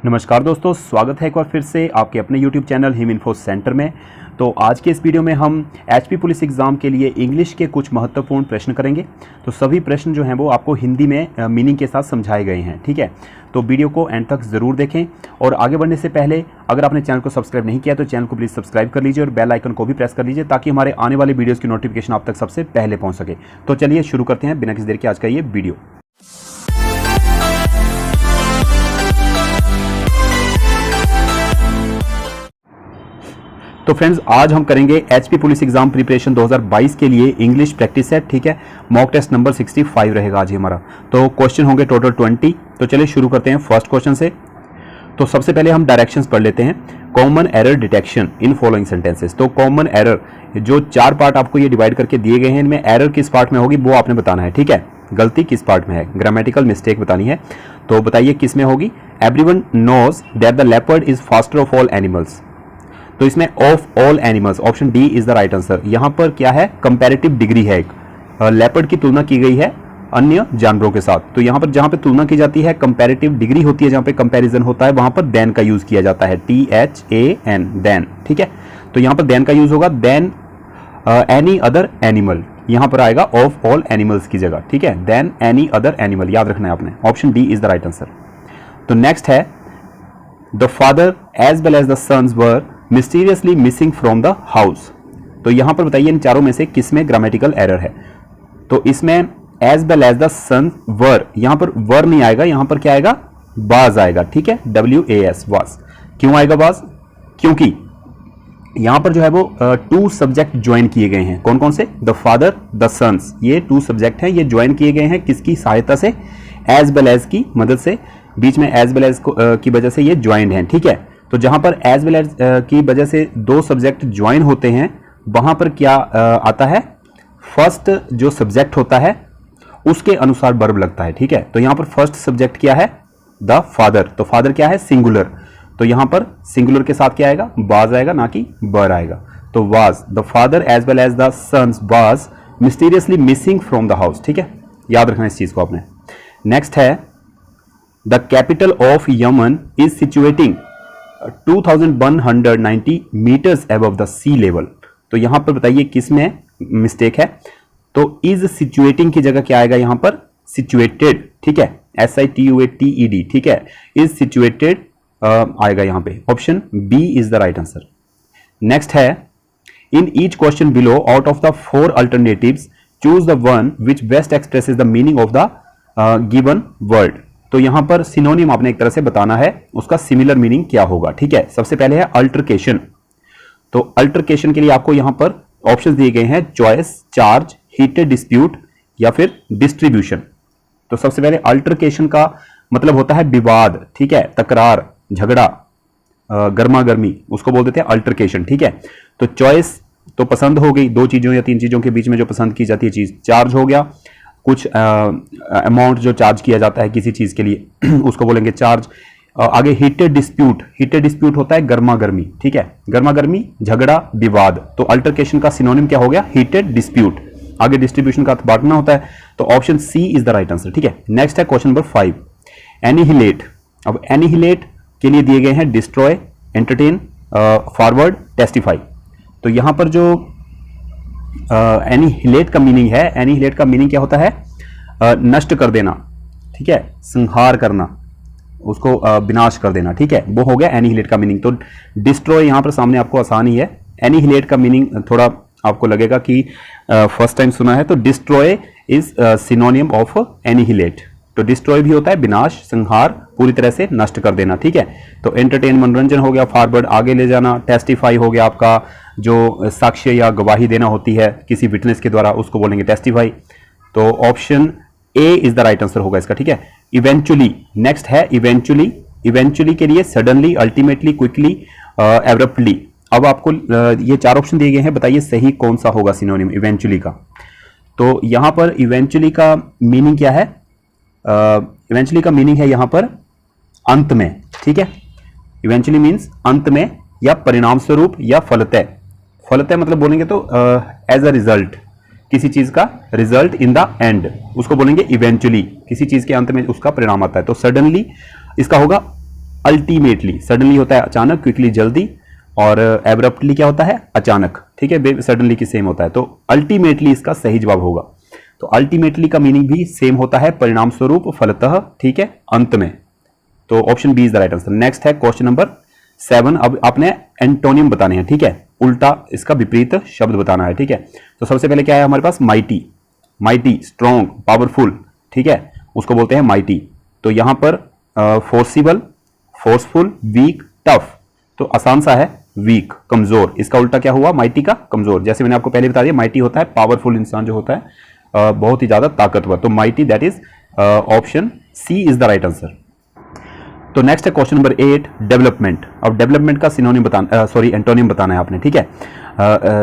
नमस्कार दोस्तों, स्वागत है एक बार फिर से आपके अपने YouTube channel him info centre में। तो आज के इस वीडियो में हम HP पुलिस एग्ज़ाम के लिए इंग्लिश के कुछ महत्वपूर्ण प्रश्न करेंगे। तो सभी प्रश्न जो हैं वो आपको हिंदी में मीनिंग के साथ समझाए गए हैं, ठीक है। तो वीडियो को एंड तक ज़रूर देखें और आगे बढ़ने से पहले अगर आपने चैनल को सब्सक्राइब नहीं किया तो चैनल को प्लीज़ सब्सक्राइब कर लीजिए और बेल आइकन को भी प्रेस कर लीजिए ताकि हमारे आने वाले वीडियोज़ की नोटिफिकेशन आप तक सबसे पहले पहुँच सके। तो चलिए शुरू करते हैं बिना किसी देर के आज का ये वीडियो। तो फ्रेंड्स, आज हम करेंगे HP पुलिस एग्जाम प्रिपरेशन 2022 के लिए इंग्लिश प्रैक्टिस सेट, ठीक है। मॉक टेस्ट नंबर 65 रहेगा आज ही हमारा। तो क्वेश्चन होंगे टोटल 20। तो चलिए शुरू करते हैं फर्स्ट क्वेश्चन से। तो सबसे पहले हम डायरेक्शंस पढ़ लेते हैं। Common error detection in following sentences. तो कॉमन एरर, जो 4 पार्ट आपको ये डिवाइड करके दिए गए हैं, इनमें एरर किस पार्ट में होगी वो आपने बताना है, ठीक है। गलती किस पार्ट में है, ग्रामेटिकल मिस्टेक बतानी है। तो बताइए किस में होगी। Everyone knows that the leopard is faster of all animals. तो इसमें of all animals, option D is the right answer. यहां पर क्या है, कंपैरेटिव डिग्री है। एक लेपर्ड की तुलना की गई है अन्य जानवरों के साथ। तो यहां पर जहां पे तुलना की जाती है कंपैरेटिव डिग्री होती है, जहां पे कंपैरिजन होता है वहां पर देन का यूज किया जाता है, THAN, देन, ठीक है। तो यहां पर देन का यूज होगा, देन एनी अदर एनिमल, यहां पर आएगा ऑफ ऑल एनिमल्स की जगह, ठीक है। देन एनी अदर एनिमल, याद रखना है आपने। Option D is the right answer. तो नेक्स्ट है, the father as well as the sons were mysteriously missing from the house. तो यहां पर बताइए इन चारों में से किसमें ग्रामेटिकल एरर है। तो इसमें एज वेल एज द सन वर, यहां पर वर नहीं आएगा, यहां पर क्या आएगा, वाज आएगा, ठीक है। WAS, was. क्यों आएगा वाज? क्योंकि यहां पर जो है वो 2 सब्जेक्ट ज्वाइन किए गए हैं। कौन कौन से? द फादर, द सन्स, ये 2 सब्जेक्ट हैं, ये ज्वाइन किए गए हैं किसकी सहायता से? एज वेल एज की मदद से। बीच में एज वेल एज की वजह से ये ज्वाइंड हैं, ठीक है। तो जहां पर एज वेल एज की वजह से 2 सब्जेक्ट ज्वाइन होते हैं, वहां पर क्या आता है, फर्स्ट जो सब्जेक्ट होता है उसके अनुसार वर्ब लगता है, ठीक है। तो यहां पर फर्स्ट सब्जेक्ट क्या है, द फादर। तो फादर क्या है, सिंगुलर। तो यहां पर सिंगुलर के साथ क्या आएगा, वाज आएगा, ना कि वर आएगा। तो was, the father as well as the sons was mysteriously missing from the house, ठीक है। याद रखना इस चीज को आपने। नेक्स्ट है, the capital of Yemen is situating 2190 metres above the sea level. तो यहां पर बताइए किस में मिस्टेक है। तो इज सिचुएटिंग की जगह क्या आएगा, यहां पर सिचुएटेड, ठीक है, SITUATED, ठीक है। इज सिचुएटेड आएगा यहां पे। Option B is the right answer. Next है, in each question below out of the 4 alternatives choose the one which best expresses the meaning of the given word. तो यहां पर सिनोनिम आपने एक तरह से बताना है, उसका सिमिलर मीनिंग क्या होगा, ठीक है। सबसे पहले है अल्टरकेशन। तो अल्टरकेशन के लिए आपको यहां पर ऑप्शंस दिए गए हैं, चॉइस, चार्ज, हीटेड डिस्प्यूट या फिर डिस्ट्रीब्यूशन। तो सबसे पहले अल्टरकेशन का मतलब होता है विवाद, ठीक है, तकरार, झगड़ा, गर्मा गर्मी, उसको बोल देते हैं अल्टरकेशन, ठीक है। तो चॉइस तो पसंद हो गई, 2 चीजों या 3 चीजों के बीच में जो पसंद की जाती है चीज। चार्ज हो गया, कुछ अमाउंट जो चार्ज किया जाता है किसी चीज के लिए उसको बोलेंगे चार्ज। आगे हीटेड डिस्प्यूट, हीटेड डिस्प्यूट होता है गर्मा गर्मी, ठीक है, गर्मा गर्मी, झगड़ा, विवाद। तो अल्टरकेशन का सिनोनिम क्या हो गया, हीटेड डिस्प्यूट। आगे डिस्ट्रीब्यूशन का बांटना होता है, तो option C is the right answer, ठीक है। नेक्स्ट है क्वेश्चन नंबर 5, एनिहिलेट। अब एनिहिलेट के लिए दिए गए हैं डिस्ट्रॉय, एंटरटेन, फॉरवर्ड, टेस्टिफाई। तो यहां पर जो एनिहिलेट का मीनिंग है, एनिहिलेट का मीनिंग क्या होता है, नष्ट कर देना, ठीक है, संहार करना, उसको विनाश कर देना, ठीक है, वो हो गया एनिहिलेट का मीनिंग। तो डिस्ट्रॉय यहां पर सामने आपको आसान ही है। एनिहिलेट का मीनिंग थोड़ा आपको लगेगा कि फर्स्ट टाइम सुना है। तो destroy is synonym of annihilate. तो डिस्ट्रॉय भी होता है विनाश, संहार, पूरी तरह से नष्ट कर देना, ठीक है। तो एंटरटेन मनोरंजन हो गया, फॉरवर्ड आगे ले जाना, टेस्टिफाई हो गया आपका जो साक्ष्य या गवाही देना होती है किसी विटनेस के द्वारा, उसको बोलेंगे टेस्टिफाई। तो option A is the right answer होगा इसका, ठीक है। इवेंचुअली, नेक्स्ट है इवेंचुअली। इवेंचुअली के लिए सडनली, अल्टीमेटली, क्विकली, एब्रप्टली। अब आपको ये 4 ऑप्शन दिए गए हैं, बताइए सही कौन सा होगा सिनोनिम इवेंचुअली का। तो यहां पर इवेंचुअली का मीनिंग क्या है, इवेंचुअली का मीनिंग है यहां पर अंत में, ठीक है। इवेंचुअली मीन्स अंत में या परिणाम स्वरूप या फलतः। फलतः मतलब बोलेंगे तो एज अ रिजल्ट, किसी चीज का रिजल्ट इन द एंड, उसको बोलेंगे इवेंचुअली, किसी चीज के अंत में उसका परिणाम आता है। तो सडनली इसका होगा अल्टीमेटली सडनली होता है अचानक, क्विकली जल्दी, और एब्रप्टली क्या होता है अचानक, ठीक है, सडनली की सेम होता है। तो अल्टीमेटली इसका सही जवाब होगा। तो अल्टीमेटली का मीनिंग भी सेम होता है, परिणाम स्वरूप, फलतः, ठीक है, अंत में। तो option B is the right answer. Next है क्वेश्चन नंबर 7। अब आपने एंटोनियम बताने हैं, ठीक है, उल्टा इसका विपरीत शब्द बताना है, ठीक है। तो सबसे पहले क्या है हमारे पास, माइटी, माइटी स्ट्रॉन्ग, पावरफुल, ठीक है, उसको बोलते हैं माइटी। तो यहां पर फोर्सिबल, फोर्सफुल, वीक, टफ, तो आसान सा है वीक, कमजोर। इसका उल्टा क्या हुआ, माइटी का कमजोर। जैसे मैंने आपको पहले बता दिया, माइटी होता है पावरफुल इंसान जो होता है, बहुत ही ज्यादा ताकतवर। तो mighty, that is option C is the right answer. तो नेक्स्ट है क्वेश्चन नंबर 8, डेवलपमेंट। अब डेवलपमेंट का सिनोनिम बताना, सॉरी एंटोनिम बताना है आपने, ठीक है।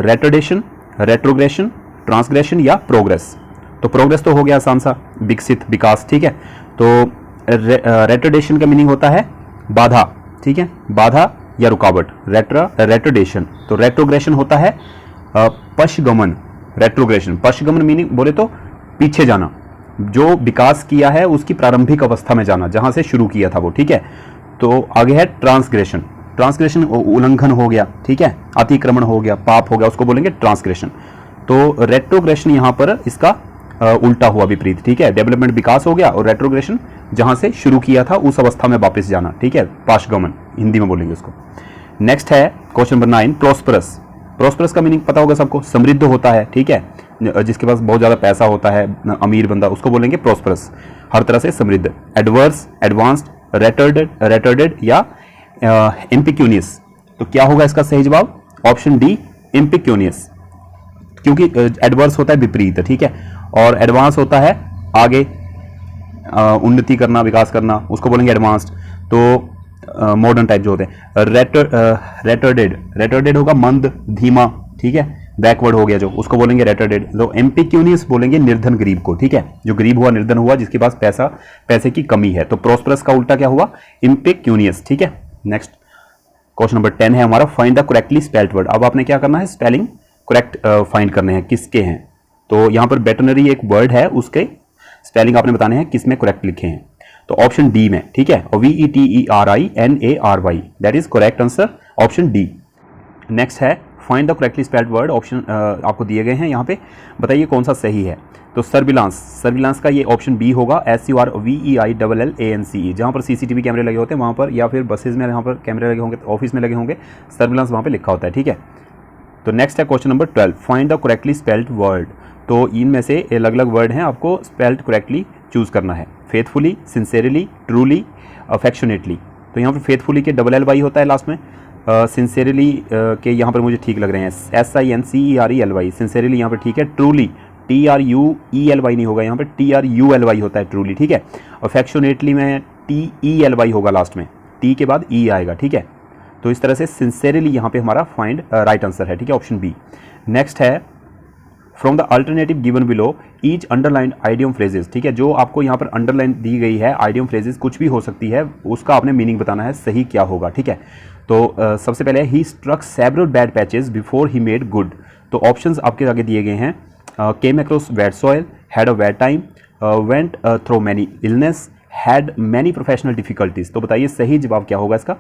रेट्रोडेशन, रेट्रोग्रेशन, ट्रांसग्रेशन या प्रोग्रेस। तो प्रोग्रेस तो हो गया आसान सा, विकसित, विकास, ठीक है। तो रेट्रोडेशन का मीनिंग होता है बाधा, ठीक है, बाधा या रुकावट, रेट्रोडेशन। तो रेट्रोग्रेशन होता है पश्चगमन, रेट्रोग्रेशन, पश्चगमन मीनिंग बोले तो पीछे जाना, जो विकास किया है उसकी प्रारंभिक अवस्था में जाना, जहां से शुरू किया था वो, ठीक है। तो आगे है ट्रांसग्रेशन, ट्रांसग्रेशन उल्लंघन हो गया, ठीक है, अतिक्रमण हो गया, पाप हो गया, उसको बोलेंगे ट्रांसग्रेशन। तो रेट्रोग्रेशन यहां पर इसका उल्टा हुआ, विपरीत, ठीक है। डेवलपमेंट विकास हो गया, और रेट्रोग्रेशन जहां से शुरू किया था उस अवस्था में वापस जाना, ठीक है, पाशगमन हिंदी में बोलेंगे उसको। नेक्स्ट है क्वेश्चन नंबर 9, प्रोस्परस। प्रोस्परस का मीनिंग पता होगा सबको, समृद्ध होता है, ठीक है, जिसके पास बहुत ज्यादा पैसा होता है, अमीर बंदा, उसको बोलेंगे प्रोस्परस, हर तरह से समृद्ध। एडवर्स, एडवांस्ड, रेटर्डेड या इम्पिक्यूनियस। तो क्या होगा इसका सही जवाब, ऑप्शन डी, इम्पिक्यूनियस, क्योंकि एडवर्स होता है विपरीत, ठीक है, और एडवांस होता है आगे उन्नति करना, विकास करना, उसको बोलेंगे एडवांस्ड। तो मॉडर्न टाइप जो होते हैं। रेटर्डेड होगा मंद, धीमा, ठीक है, बैकवर्ड हो गया जो, उसको बोलेंगे रेटर्डेड। तो एम्पिक्यूनियस बोलेंगे निर्धन गरीब को, ठीक है, जो गरीब हुआ, निर्धन हुआ, जिसके पास पैसे की कमी है। तो प्रोस्परस का उल्टा क्या हुआ, इम्पिक्यूनियस, ठीक है। नेक्स्ट क्वेश्चन नंबर 10 है हमारा, find the correctly spelled word. अब आपने क्या करना है, स्पेलिंग करेक्ट फाइंड करने हैं, किसके हैं। तो यहां पर वेटरनरी एक वर्ड है, उसके स्पेलिंग आपने बताने हैं किसमें करेक्ट लिखे हैं। तो ऑप्शन डी में, ठीक है, VETERINARY, that is correct answer, option D. Next है find the correctly spelled word. Option आपको दिए गए हैं यहाँ पे, बताइए कौन सा सही है। तो सर्विलांस, सर्विलांस का ये ऑप्शन बी होगा, SURVEILLANCE। जहाँ पर CCTV कैमरे लगे होते हैं वहाँ पर, या फिर बसेज में यहाँ पर कैमरे लगे होंगे, ऑफिस में लगे होंगे, सर्विलांस वहाँ पे लिखा होता है, ठीक है। तो नेक्स्ट है question number 12, find the correctly spelled word. तो इनमें से अलग अलग वर्ड हैं, आपको स्पेल्ड करेक्टली चूज करना है। Faithfully, sincerely, truly, affectionately. तो यहाँ पर फेथफुली के LLY होता है लास्ट में, सिंसेरली के यहाँ पर मुझे ठीक लग रहे हैं, SINCERELY, सिंसेरली यहाँ पर ठीक है। ट्रूली, TRUELY नहीं होगा, यहाँ पर TRULY होता है ट्रूली, ठीक है। अफेक्शनेटली में TELY होगा लास्ट में, T के बाद E आएगा, ठीक है। तो इस तरह से सिंसेरली यहाँ पे हमारा फाइंड राइट आंसर है, ठीक है, ऑप्शन बी। नेक्स्ट है from the alternative given below each underlined idiom phrases, ठीक है, जो आपको यहाँ पर अंडरलाइन दी गई है आइडियम फ्रेजेस, कुछ भी हो सकती है, उसका आपने मीनिंग बताना है, सही क्या होगा, ठीक है। तो सबसे पहले he struck several bad patches before he made good. तो ऑप्शंस आपके आगे दिए गए हैं, came across wet soil, had a wet time, went through many illness, had many professional difficulties. तो बताइए सही जवाब क्या होगा इसका।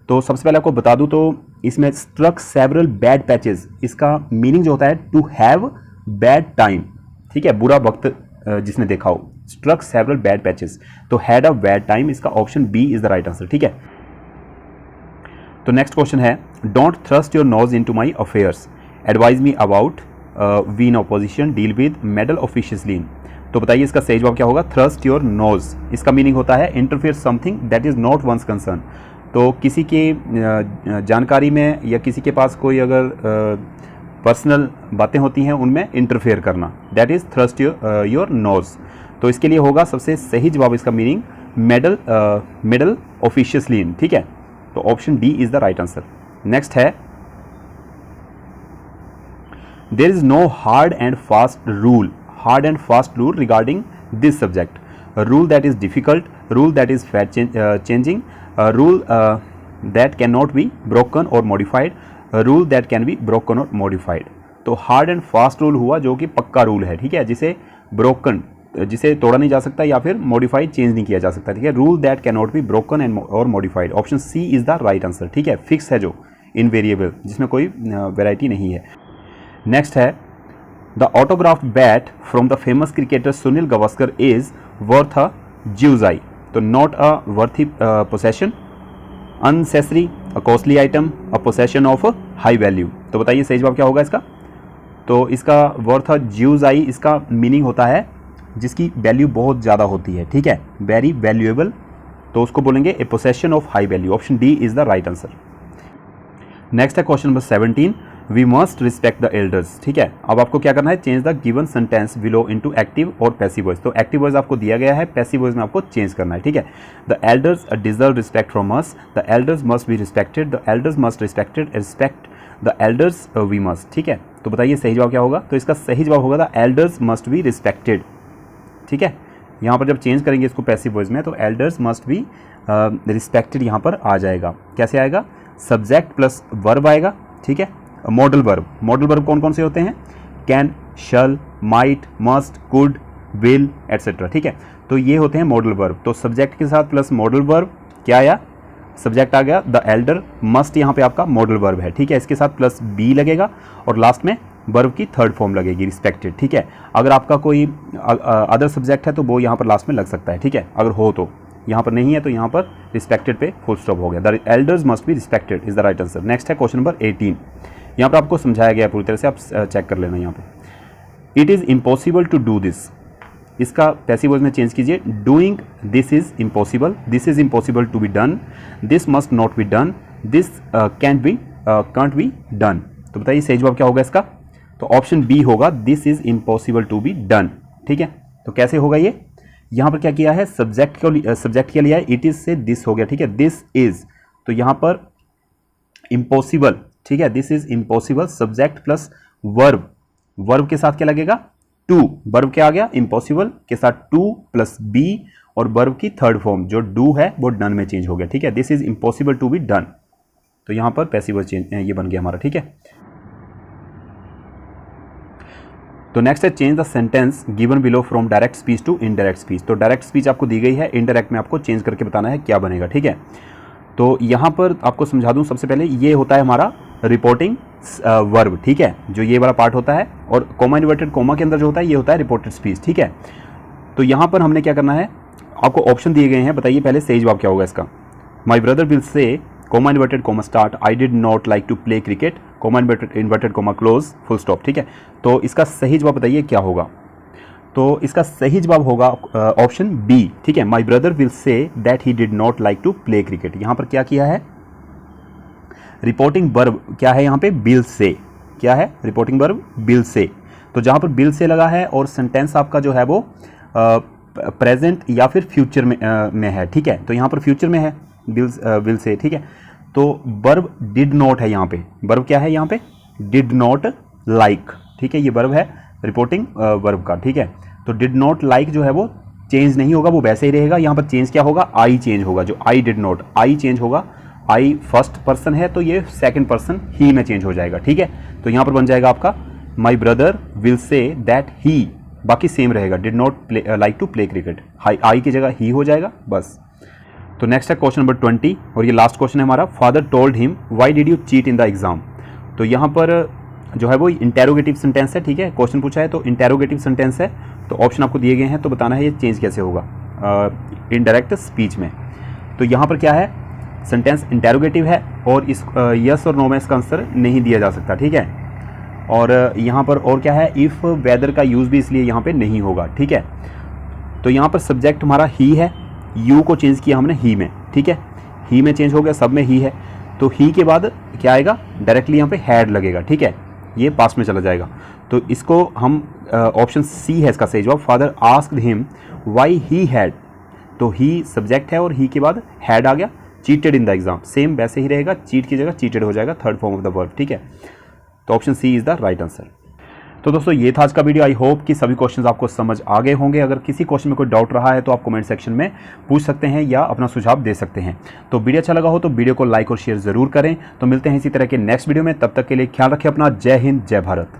तो सबसे पहले आपको बता दूं तो इसमें स्ट्रक सेवरल बैड पैचेस, इसका मीनिंग जो होता है टू हैव बैड टाइम, ठीक है, बुरा वक्त जिसने देखा हो, स्ट्रक सेवरल बैड पैचेस। तो हैड अ बैड टाइम, इसका option B is the right answer, ठीक है। तो नेक्स्ट क्वेश्चन है, don't thrust your nose into my affairs, advise me about, we in opposition, deal with, meddle officiously. तो बताइए इसका सही जवाब क्या होगा। थ्रस्ट योर नोज, इसका मीनिंग होता है interfere something that is not one's concern. तो किसी की जानकारी में या किसी के पास कोई अगर पर्सनल बातें होती हैं उनमें इंटरफेयर करना, that is thrust your knows. तो इसके लिए होगा सबसे सही जवाब, इसका मीनिंग मेडल ऑफिशियसली, ठीक है। तो option D is the right answer. Next है, there is no hard and fast rule regarding this subject, rule that is difficult, rule that is changing, rule that can not be broken और modified, rule that can be broken और modified. तो hard and fast rule हुआ जो कि पक्का rule है, ठीक है, जिसे ब्रोकन जिसे तोड़ा नहीं जा सकता या फिर मॉडिफाइड चेंज नहीं किया जा सकता, ठीक है। Rule that can not be broken and और modified, option C is the right answer, ठीक है। फिक्स है जो, इनवेरिएबल, जिसमें कोई वेराइटी नहीं है। नेक्स्ट है the autograph bat from the famous cricketer Sunil Gavaskar is worth a ज्यूजाई, तो not a worthy possession, unnecessary, a costly item, a possession of high value. तो बताइए सही जवाब क्या होगा इसका। तो इसका वर्थ अ ज्यूजाई, इसका मीनिंग होता है जिसकी वैल्यू बहुत ज़्यादा होती है, ठीक है, वेरी वैल्यूएबल, तो उसको बोलेंगे a possession of high value. Option D is the right answer. Next है question number 17, we must respect the elders, ठीक है। अब आपको क्या करना है, change the given sentence below into active और पैसिव वॉइस। तो एक्टिव वॉइस आपको दिया गया है, पैसिव वॉइस में आपको चेंज करना है, ठीक है। The elders deserve respect from us, the elders must be respected, the elders must respected, respect the elders we must, ठीक है। तो बताइए सही जवाब क्या होगा। तो इसका सही जवाब होगा the elders must be respected, ठीक है। यहाँ पर जब चेंज करेंगे इसको पैसिव वॉइस में तो एल्डर्स मस्ट बी रिस्पेक्टेड यहाँ पर आ जाएगा। कैसे आएगा, सब्जेक्ट प्लस वर्ब आएगा, ठीक है। मॉडल वर्ब, मॉडल वर्ब कौन कौन से होते हैं, can, shall, might, must, could, will etcetera, ठीक है। तो ये होते हैं मॉडल वर्ब। तो सब्जेक्ट के साथ प्लस मॉडल वर्ब क्या आया, सब्जेक्ट आ गया, द एल्डर, मस्ट यहाँ पे आपका मॉडल वर्ब है, ठीक है। इसके साथ प्लस बी लगेगा और लास्ट में वर्ब की थर्ड फॉर्म लगेगी, रिस्पेक्टेड, ठीक है। अगर आपका कोई अदर सब्जेक्ट है तो वो यहाँ पर लास्ट में लग सकता है, ठीक है, अगर हो तो। यहाँ पर नहीं है तो यहाँ पर रिस्पेक्टेड पे फुल स्टॉप हो गया। The elders must be respected is the right answer. Next है क्वेश्चन नंबर 18, यहाँ पर आपको समझाया गया पूरी तरह से, आप चेक कर लेना यहाँ पे। It is impossible to do this, इसका पैसिव वॉइस में चेंज कीजिए, doing this is impossible, this is impossible to be done, this must not be done, this can't be done. तो बताइए सही जवाब क्या होगा इसका। तो ऑप्शन बी होगा, this is impossible to be done, ठीक है। तो कैसे होगा ये, यहाँ पर क्या किया है, सब्जेक्ट क्या लिया है, इट इज से दिस हो गया, ठीक है, दिस इज, तो यहाँ पर इम्पॉसिबल, ठीक है, this is impossible, subject plus verb, verb के साथ क्या लगेगा, टू, वर्ब क्या आ गया, इम्पॉसिबल के साथ टू प्लस बी और वर्ब की थर्ड फॉर्म जो डू है वो डन में चेंज हो गया, ठीक है। This is impossible to be done, तो यहां पर पैसिव वॉइस चेंज ये बन गया हमारा, ठीक है। तो नेक्स्ट है change the sentence given below from direct speech to indirect speech. तो डायरेक्ट स्पीच आपको दी गई है, इनडायरेक्ट में आपको चेंज करके बताना है क्या बनेगा, ठीक है। तो यहाँ पर आपको समझा दूं, सबसे पहले ये होता है हमारा रिपोर्टिंग वर्ब, ठीक है, जो ये वाला पार्ट होता है, और कोमा इन्वर्टेड कोमा के अंदर जो होता है ये होता है रिपोर्टेड स्पीच, ठीक है। तो यहाँ पर हमने क्या करना है, आपको ऑप्शन दिए गए हैं, बताइए पहले सही जवाब क्या होगा इसका। My brother will say comma inverted comma start, I did not like to play cricket, comma inverted comma close, full stop, ठीक है। तो इसका सही जवाब बताइए क्या होगा। तो इसका सही जवाब होगा ऑप्शन बी, ठीक है। My brother will say that he did not like to play cricket. यहाँ पर क्या किया है, रिपोर्टिंग वर्ब क्या है यहाँ पे, बिल से, क्या है, रिपोर्टिंग वर्ब बिल से। तो जहाँ पर बिल से लगा है और सेंटेंस आपका जो है वो प्रेजेंट या फिर फ्यूचर में है, ठीक है। तो यहाँ पर फ्यूचर में है बिल से, ठीक है। तो वर्ब डिड नॉट है यहाँ पे, वर्ब क्या है यहाँ पे, डिड नॉट लाइक, ठीक है, ये वर्ब है रिपोर्टिंग वर्ब का, ठीक है। तो डिड नॉट लाइक जो है वो चेंज नहीं होगा, वो वैसे ही रहेगा। यहाँ पर चेंज क्या होगा, आई चेंज होगा, जो आई डिड नॉट, आई चेंज होगा, आई फर्स्ट पर्सन है तो ये सेकंड पर्सन ही में चेंज हो जाएगा, ठीक है। तो यहाँ पर बन जाएगा आपका my brother will say that he, बाकी सेम रहेगा, did not like to play cricket, I की जगह ही हो जाएगा बस। तो नेक्स्ट है क्वेश्चन नंबर 20 और ये लास्ट क्वेश्चन है हमारा। Father told him why did you cheat in the exam. तो यहाँ पर जो है वो इंटेरोगेटिव सेंटेंस है, ठीक है, क्वेश्चन पूछा है तो इंटेरोगेटिव सेंटेंस है। तो ऑप्शन आपको दिए गए हैं, तो बताना है ये चेंज कैसे होगा इनडायरेक्ट स्पीच में। तो यहाँ पर क्या है, सेंटेंस इंटेरोगेटिव है और इस यस और नो में इसका आंसर नहीं दिया जा सकता, ठीक है। और यहाँ पर और क्या है, इफ़ वेदर का यूज़ भी इसलिए यहाँ पे नहीं होगा, ठीक है। तो यहाँ पर सब्जेक्ट हमारा ही है, यू को चेंज किया हमने ही में, ठीक है, ही में चेंज हो गया, सब में ही है। तो ही के बाद क्या आएगा, डायरेक्टली यहाँ पे हैड लगेगा, ठीक है, ये पास में चला जाएगा। तो इसको हम ऑप्शन सी है इसका सही जवाब। Father asked him why he had, तो ही सब्जेक्ट है और ही के बाद हैड आ गया, cheated in the exam, same वैसे ही रहेगा, चीट की जगह चीटेड हो जाएगा, third form of the verb, ठीक है। तो option C is the right answer. तो दोस्तों ये था आज का वीडियो। आई होप कि सभी क्वेश्चंस आपको समझ आ गए होंगे। अगर किसी क्वेश्चन में कोई डाउट रहा है तो आप कमेंट सेक्शन में पूछ सकते हैं या अपना सुझाव दे सकते हैं। तो वीडियो अच्छा लगा हो तो वीडियो को लाइक और शेयर जरूर करें। तो मिलते हैं इसी तरह के नेक्स्ट वीडियो में, तब तक के लिए ख्याल रखें अपना। जय हिंद, जय भारत।